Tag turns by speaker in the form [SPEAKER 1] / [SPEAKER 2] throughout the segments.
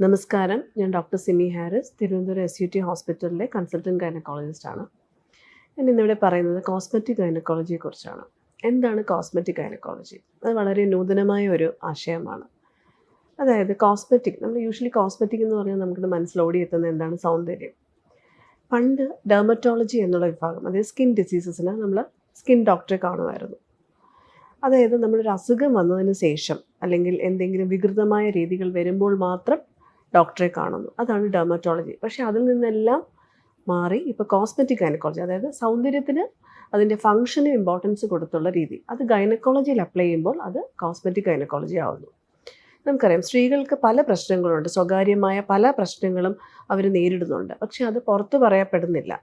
[SPEAKER 1] നമസ്കാരം, ഞാൻ doctor Simi Haris, Thiruvananthapuram SUT ഹോസ്പിറ്റലിലെ കൺസൾട്ടൻറ്റ് ഗൈനക്കോളജിസ്റ്റാണ്. ഞാൻ ഇന്നിവിടെ പറയുന്നത് കോസ്മെറ്റിക് ഗൈനക്കോളജിയെക്കുറിച്ചാണ്. എന്താണ് കോസ്മെറ്റിക് ഗൈനക്കോളജി? അത് വളരെ നൂതനമായ ഒരു ആശയമാണ്. അതായത് നമ്മൾ യൂഷ്വലി കോസ്മെറ്റിക് എന്ന് പറഞ്ഞാൽ നമുക്കിത് മനസ്സിലോടിയെത്തുന്ന എന്താണ്? സൗന്ദര്യം. പണ്ട് ഡെർമറ്റോളജി എന്നുള്ള വിഭാഗം, അതായത് സ്കിൻ ഡിസീസസിന് നമ്മൾ സ്കിൻ ഡോക്ടറെ കാണുമായിരുന്നു. അതായത് നമ്മളൊരു അസുഖം വന്നതിന് ശേഷം അല്ലെങ്കിൽ എന്തെങ്കിലും വികൃതമായ രീതികൾ വരുമ്പോൾ മാത്രം ഡോക്ടറെ കാണുന്നു. അതാണ് ഡെർമറ്റോളജി. പക്ഷേ അതിൽ നിന്നെല്ലാം മാറി ഇപ്പോൾ കോസ്മെറ്റിക് ഗൈനക്കോളജി, അതായത് സൗന്ദര്യത്തിന് അതിൻ്റെ ഫങ്ഷന് ഇമ്പോർട്ടൻസ് കൊടുത്തുള്ള രീതി, അത് ഗൈനക്കോളജിയിൽ അപ്ലൈ ചെയ്യുമ്പോൾ അത് കോസ്മെറ്റിക് ഗൈനക്കോളജി ആവുന്നു. നമുക്കറിയാം, സ്ത്രീകൾക്ക് പല പ്രശ്നങ്ങളുണ്ട്, സ്വകാര്യമായ പല പ്രശ്നങ്ങളും അവർ നേരിടുന്നുണ്ട്. പക്ഷേ അത് പുറത്ത് പറയപ്പെടുന്നില്ല.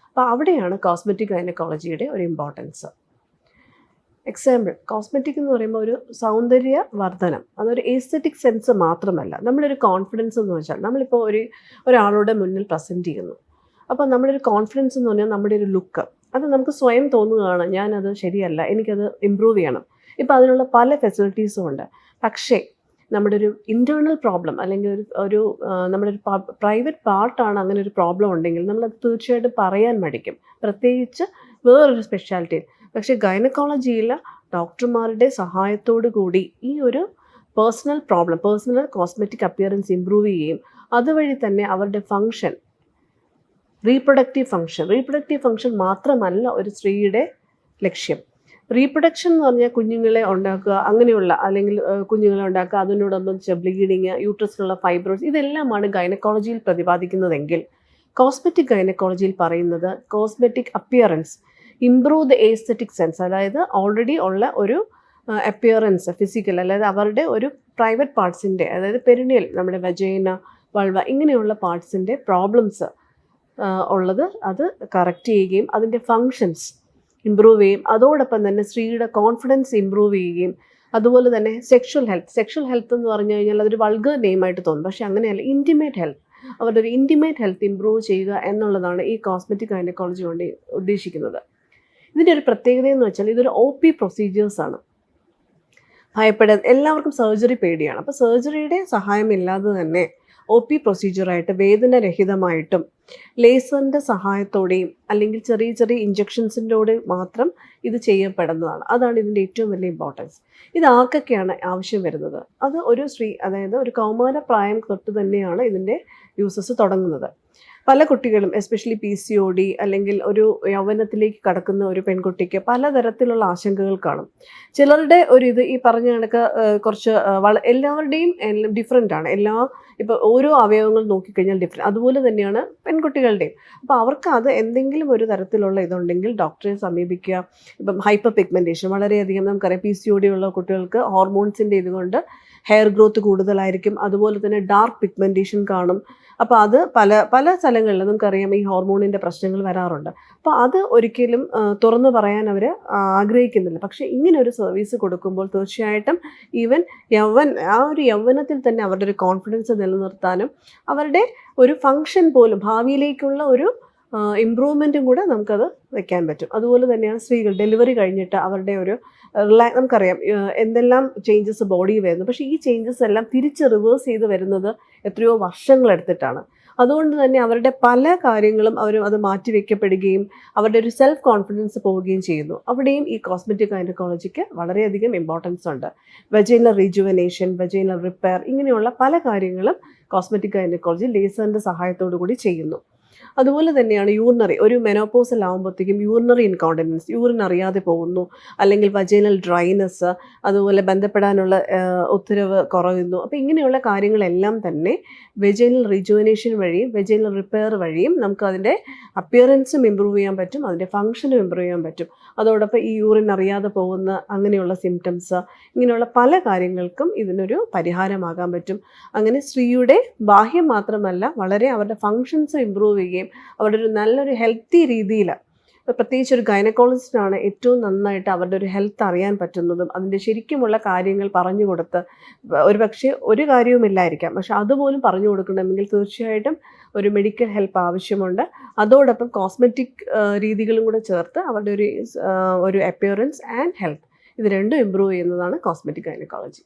[SPEAKER 1] അപ്പോൾ അവിടെയാണ് കോസ്മെറ്റിക് ഗൈനക്കോളജിയുടെ ഒരു ഇമ്പോർട്ടൻസ്. എക്സാമ്പിൾ, കോസ്മെറ്റിക് എന്ന് പറയുമ്പോൾ ഒരു സൗന്ദര്യ വർധനം, അതൊരു എസ്തെറ്റിക് സെൻസ് മാത്രമല്ല. നമ്മളൊരു കോൺഫിഡൻസ് എന്ന് വെച്ചാൽ നമ്മളിപ്പോൾ ഒരാളുടെ മുന്നിൽ പ്രസൻറ്റ് ചെയ്യുന്നു. അപ്പോൾ നമ്മുടെ ഒരു കോൺഫിഡൻസ് എന്ന് പറഞ്ഞാൽ നമ്മുടെ ഒരു ലുക്ക്, അത് നമുക്ക് സ്വയം തോന്നുകയാണ് ഞാനത് ശരിയല്ല, എനിക്കത് ഇമ്പ്രൂവ് ചെയ്യണം. ഇപ്പോൾ അതിനുള്ള പല ഫെസിലിറ്റീസും ഉണ്ട്. പക്ഷേ നമ്മുടെ ഒരു ഇൻറ്റേർണൽ പ്രോബ്ലം അല്ലെങ്കിൽ ഒരു നമ്മുടെ ഒരു പ്രൈവറ്റ് പാർട്ടാണ് അങ്ങനെ ഒരു പ്രോബ്ലം ഉണ്ടെങ്കിൽ നമ്മളത് തീർച്ചയായിട്ടും പറയാൻ മടിക്കും, പ്രത്യേകിച്ച് വേറൊരു സ്പെഷ്യാലിറ്റിയിൽ. പക്ഷേ ഗൈനക്കോളജിയിൽ ഡോക്ടർമാരുടെ സഹായത്തോടു കൂടി ഈ ഒരു പേഴ്സണൽ കോസ്മെറ്റിക് അപ്പിയറൻസ് ഇമ്പ്രൂവ് ചെയ്യുകയും അതുവഴി തന്നെ അവരുടെ ഫങ്ഷൻ, റീപ്രൊഡക്റ്റീവ് ഫങ്ഷൻ മാത്രമല്ല ഒരു സ്ത്രീയുടെ ലക്ഷ്യം. റീപ്രൊഡക്ഷൻ എന്ന് പറഞ്ഞാൽ കുഞ്ഞുങ്ങളെ ഉണ്ടാക്കുക, അങ്ങനെയുള്ള അല്ലെങ്കിൽ കുഞ്ഞുങ്ങളെ ഉണ്ടാക്കുക, അതിനോടൊപ്പം ബ്ലീഡിങ്, യൂട്രസിലുള്ള ഫൈബ്രോയിഡ്സ്, ഇതെല്ലാമാണ് ഗൈനക്കോളജിയിൽ പ്രതിപാദിക്കുന്നതെങ്കിൽ കോസ്മെറ്റിക് ഗൈനക്കോളജിയിൽ പറയുന്നത് cosmetic appearance, improve the aesthetic sense, അതായത് ഓൾറെഡി ഉള്ള ഒരു അപ്പിയറൻസ് ഫിസിക്കൽ, അതായത് അവരുടെ ഒരു പ്രൈവറ്റ് പാർട്സിൻ്റെ, അതായത് പെരിനിയൽ, നമ്മുടെ വജൈന, വൾവ, ഇങ്ങനെയുള്ള പാർട്സിൻ്റെ പ്രോബ്ലംസ് ഉള്ളത് അത് കറക്റ്റ് ചെയ്യുകയും അതിൻ്റെ ഫങ്ഷൻസ് ഇമ്പ്രൂവ് ചെയ്യും. അതോടൊപ്പം തന്നെ സ്ത്രീയുടെ കോൺഫിഡൻസ് ഇമ്പ്രൂവ് ചെയ്യുകയും, അതുപോലെ തന്നെ സെക്ഷൽ ഹെൽത്ത് എന്ന് പറഞ്ഞു കഴിഞ്ഞാൽ അതൊരു വൾഗർ നെയിമായിട്ട് തോന്നും. പക്ഷേ അങ്ങനെയല്ല, അവരുടെ ഒരു ഇൻറ്റിമേറ്റ് ഹെൽത്ത് ഇമ്പ്രൂവ് ചെയ്യുക എന്നുള്ളതാണ് ഈ കോസ്മെറ്റിക് ഗൈനക്കോളജി കൊണ്ട് ഉദ്ദേശിക്കുന്നത്. ഇതിൻ്റെ ഒരു പ്രത്യേകത എന്ന് വെച്ചാൽ ഇതൊരു OP പ്രൊസീജിയേഴ്സാണ്. എല്ലാവർക്കും സർജറി പേടിയാണ്. അപ്പോൾ സർജറിയുടെ സഹായമില്ലാതെ തന്നെ OP പ്രൊസീജിയറായിട്ട് വേദനരഹിതമായിട്ടും ലേസറിൻ്റെ സഹായത്തോടെയും അല്ലെങ്കിൽ ചെറിയ ചെറിയ ഇഞ്ചക്ഷൻസിൻ്റെയോടെ മാത്രം ഇത് ചെയ്യപ്പെടുന്നതാണ്. അതാണ് ഇതിൻ്റെ ഏറ്റവും വലിയ ഇമ്പോർട്ടൻസ്. ഇത് ആർക്കൊക്കെയാണ് ആവശ്യം വരുന്നത്? അത് ഒരു സ്ത്രീ, അതായത് ഒരു കൗമാര പ്രായം തൊട്ട് തന്നെയാണ് ഇതിൻ്റെ യൂസസ് തുടങ്ങുന്നത്. പല കുട്ടികളും എസ്പെഷ്യലി PCOD അല്ലെങ്കിൽ ഒരു യൗവനത്തിലേക്ക് കടക്കുന്ന ഒരു പെൺകുട്ടിക്ക് പലതരത്തിലുള്ള ആശങ്കകൾ കാണും. ചിലരുടെ ഇത് ഈ പറഞ്ഞ കണക്ക് കുറച്ച് എല്ലാവരുടെയും ഡിഫറെൻ്റ് ആണ്. ഇപ്പോൾ ഓരോ അവയവങ്ങൾ നോക്കിക്കഴിഞ്ഞാൽ ഡിഫറെൻറ്റ്. അതുപോലെ തന്നെയാണ് പെൺകുട്ടികളുടെയും. അപ്പോൾ അവർക്ക് അത് എന്തെങ്കിലും ഒരു തരത്തിലുള്ള ഇതുണ്ടെങ്കിൽ ഡോക്ടറെ സമീപിക്കുക. ഇപ്പം ഹൈപ്പർ പിഗ്മെൻറ്റേഷൻ വളരെയധികം നമുക്കറിയാം, PCOD ഉള്ള കുട്ടികൾക്ക് ഹോർമോൺസിൻ്റെ ഇതുകൊണ്ട് ഹെയർ ഗ്രോത്ത് കൂടുതലായിരിക്കും. അതുപോലെ തന്നെ ഡാർക്ക് പിഗ്മെൻറ്റേഷൻ കാണും. അപ്പോൾ അത് പല സ്ഥലങ്ങളിൽ നമുക്കറിയാം ഈ ഹോർമോണിൻ്റെ പ്രശ്നങ്ങൾ വരാറുണ്ട്. അപ്പോൾ അത് ഒരിക്കലും തുറന്നു പറയാൻ അവർ ആഗ്രഹിക്കുന്നില്ല. പക്ഷേ ഇങ്ങനെ ഒരു സർവീസ് കൊടുക്കുമ്പോൾ തീർച്ചയായിട്ടും ആ ഒരു യൗവനത്തിൽ തന്നെ അവരുടെ ഒരു കോൺഫിഡൻസ് നിലനിർത്താനും അവരുടെ ഒരു ഫങ്ഷൻ പോലും ഭാവിയിലേക്കുള്ള ഒരു ഇമ്പ്രൂവ്മെൻറ്റും കൂടെ നമുക്കത് വെക്കാൻ പറ്റും. അതുപോലെ തന്നെയാണ് സ്ത്രീകൾ ഡെലിവറി കഴിഞ്ഞിട്ട് അവരുടെ ഒരു നമുക്കറിയാം എന്തെല്ലാം ചേഞ്ചസ് ബോഡിയിൽ വരുന്നു. പക്ഷേ ഈ ചേഞ്ചസ് എല്ലാം തിരിച്ച് റിവേഴ്സ് ചെയ്ത് വരുന്നത് എത്രയോ വർഷങ്ങളെടുത്തിട്ടാണ്. അതുകൊണ്ട് തന്നെ അവരുടെ പല കാര്യങ്ങളും അത് മാറ്റിവെക്കപ്പെടുകയും അവരുടെ ഒരു സെൽഫ് കോൺഫിഡൻസ് പോവുകയും ചെയ്യുന്നു. അവിടെയും ഈ കോസ്മെറ്റിക് ഗൈനക്കോളജിക്ക് വളരെയധികം ഇമ്പോർട്ടൻസ് ഉണ്ട്. വജൈനൽ റീജുവനേഷൻ, വജൈനൽ റിപ്പയർ, ഇങ്ങനെയുള്ള പല കാര്യങ്ങളും കോസ്മെറ്റിക് ഗൈനക്കോളജി ലേസറിൻ്റെ സഹായത്തോടു കൂടി ചെയ്യുന്നു. അതുപോലെ തന്നെയാണ് യൂറിനറി, ഒരു മെനോപോസൽ ആകുമ്പോഴത്തേക്കും യൂറിനറി ഇൻകോണ്ടിനൻസ്, യൂറിൻ അറിയാതെ പോകുന്നു, അല്ലെങ്കിൽ വജൈനൽ ഡ്രൈനെസ്, അതുപോലെ ബന്ധപ്പെടാനുള്ള ഉത്തരവ് കുറയുന്നു. അപ്പോൾ ഇങ്ങനെയുള്ള കാര്യങ്ങളെല്ലാം തന്നെ വെജൈനൽ റിജുവനേഷൻ വഴിയും വെജൈനൽ റിപ്പയർ വഴിയും നമുക്ക് അതിൻ്റെ അപ്പിയറൻസും ഇമ്പ്രൂവ് ചെയ്യാൻ പറ്റും, അതിൻ്റെ ഫങ്ഷനും ഇമ്പ്രൂവ് ചെയ്യാൻ പറ്റും. അതോടൊപ്പം ഈ യൂറിൻ അറിയാതെ പോകുന്ന അങ്ങനെയുള്ള സിംറ്റംസ്, ഇങ്ങനെയുള്ള പല കാര്യങ്ങൾക്കും ഇതിനൊരു പരിഹാരമാകാൻ പറ്റും. അങ്ങനെ സ്ത്രീയുടെ ബാഹ്യം മാത്രമല്ല, വളരെ അവരുടെ ഫങ്ഷൻസ് ഇമ്പ്രൂവ് ചെയ്യുകയും അവരുടെ ഒരു നല്ലൊരു ഹെൽത്തി രീതിയിൽ, പ്രത്യേകിച്ച് ഒരു ഗൈനക്കോളജിസ്റ്റാണ് ഏറ്റവും നന്നായിട്ട് അവരുടെ ഒരു ഹെൽത്ത് അറിയാൻ പറ്റുന്നതും അതിൻ്റെ ശരിക്കുമുള്ള കാര്യങ്ങൾ പറഞ്ഞു കൊടുത്ത്, ഒരുപക്ഷെ ഒരു കാര്യവുമില്ലായിരിക്കാം, പക്ഷെ അതുപോലും പറഞ്ഞു കൊടുക്കണമെങ്കിൽ തീർച്ചയായിട്ടും ഒരു മെഡിക്കൽ ഹെൽപ്പ് ആവശ്യമുണ്ട്. അതോടൊപ്പം കോസ്മെറ്റിക് രീതികളും കൂടെ ചേർത്ത് അവരുടെ ഒരു അപ്പിയറൻസ് ആൻഡ് ഹെൽത്ത്, ഇത് രണ്ടും ഇമ്പ്രൂവ് ചെയ്യുന്നതാണ് കോസ്മെറ്റിക് ഗൈനക്കോളജി.